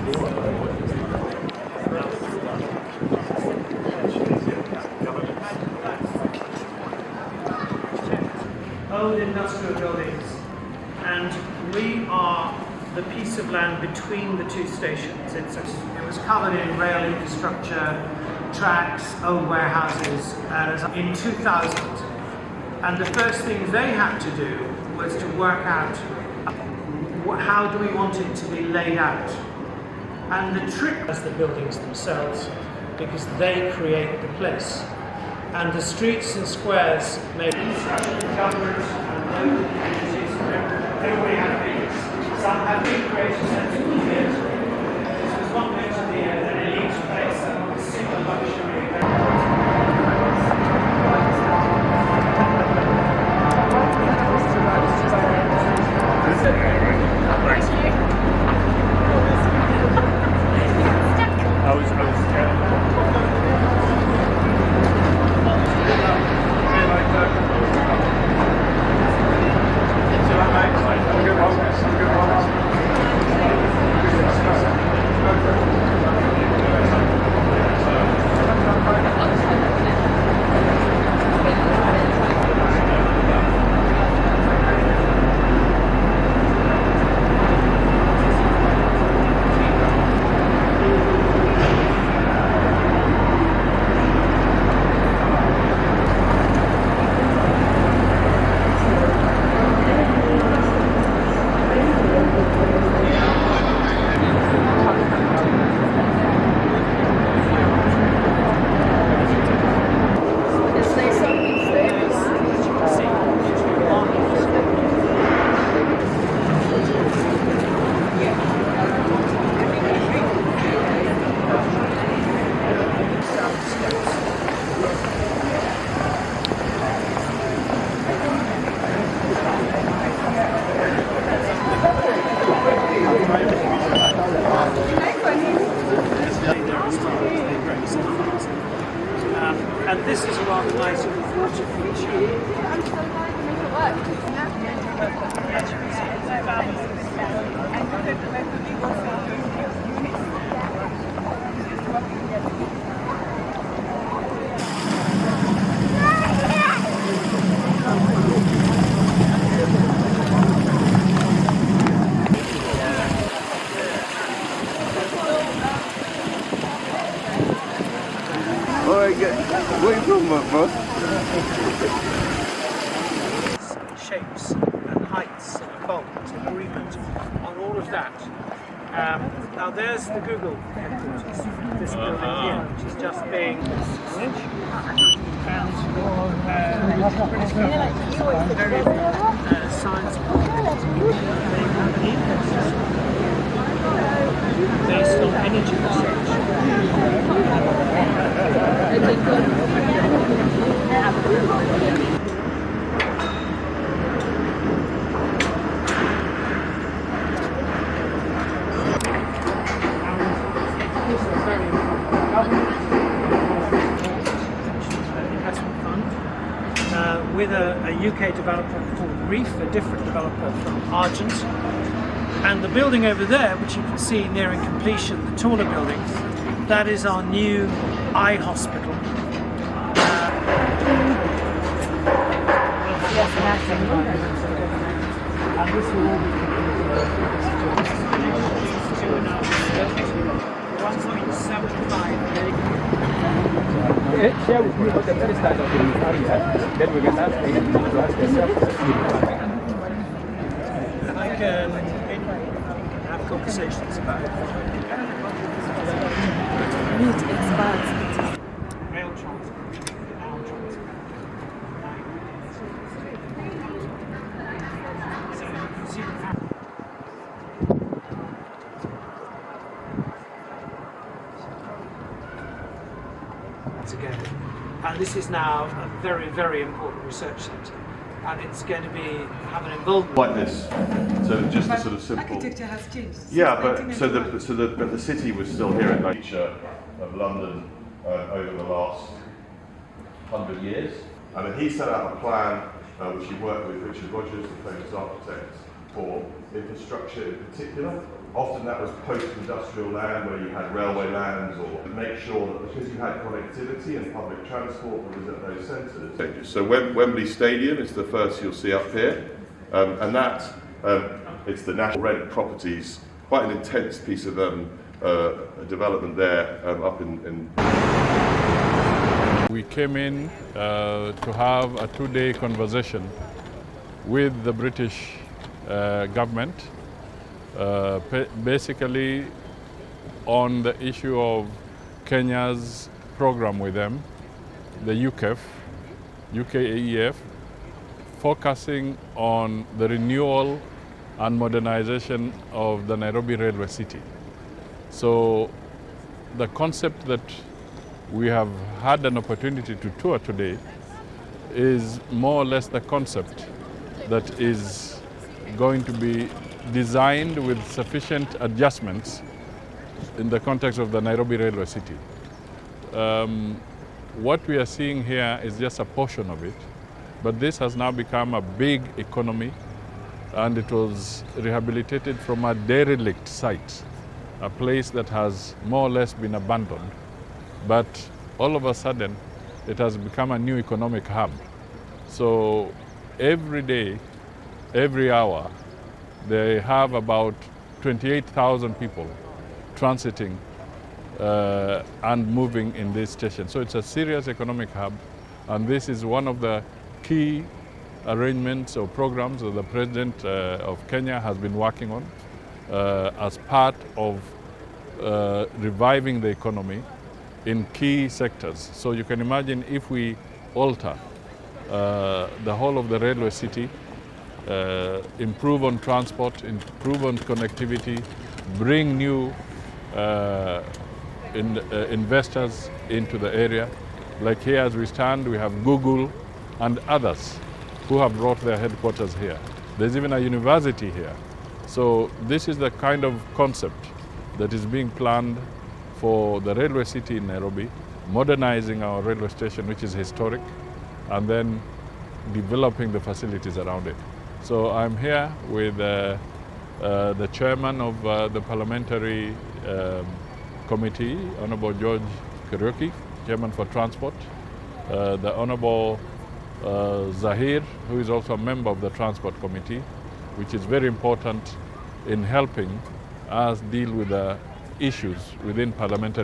Old industrial buildings, and we are the piece of land between the two stations. It was covered in rail infrastructure, tracks, old warehouses in 2000. And the first thing they had to do was to work out how do we want it to be laid out. And the trick was the buildings themselves, because they create the place. And the streets and squares made government and local communities, everybody had things. Some have big creation centres for years. This was not meant to be an elite place, a single luxury. And this is a rather nice water feature. Where are you from, bro? Shapes and heights and bulks, agreement on all of that. Now there's the Google headquarters, this building here, which is just being and very science based on energy research. Investment fund with a UK developer called Reef, a different developer from Argent. And the building over there, which you can see nearing completion, the taller building, that is our new eye hospital. And this will all be Share with me what the very start of the area, then we can ask them to ask themselves. And I can have conversations about it. Meat experts. Rail transport, rail transport. So you can see the pattern. Again. And this is now a very, very important research centre, and it's going to have an involvement like this. So just a sort of simple. Architecture has changed. Yeah, but the city was still here in the feature of London over the last 100 years. And then he set out a plan which he worked with Richard Rogers, the famous architect, for infrastructure in particular. Often that was post-industrial land where you had railway lands, or make sure that because you had connectivity and public transport that was at those centres. So Wembley Stadium is the first you'll see up here, and that it's the National Rent Properties, quite an intense piece of development there up in. We came in to have a two-day conversation with the British government, basically on the issue of Kenya's program with them, the UKAEF, focusing on the renewal and modernization of the Nairobi Railway City. So the concept that we have had an opportunity to tour today is more or less the concept that is going to be designed with sufficient adjustments in the context of the Nairobi Railway City. What we are seeing here is just a portion of it, but this has now become a big economy, and it was rehabilitated from a derelict site, a place that has more or less been abandoned. But all of a sudden, it has become a new economic hub. So every day, every hour, they have about 28,000 people transiting and moving in this station. So it's a serious economic hub, and this is one of the key arrangements or programs that the President of Kenya has been working on as part of reviving the economy in key sectors. So you can imagine if we alter the whole of the railway city, improve on transport, improve on connectivity, bring new investors into the area. Like here as we stand, we have Google and others who have brought their headquarters here. There's even a university here. So this is the kind of concept that is being planned for the railway city in Nairobi, modernizing our railway station, which is historic, and then developing the facilities around it. So I'm here with the chairman of the parliamentary committee, Honorable George Kariuki, chairman for transport, the Honorable Zahir, who is also a member of the transport committee, which is very important in helping us deal with the issues within parliamentary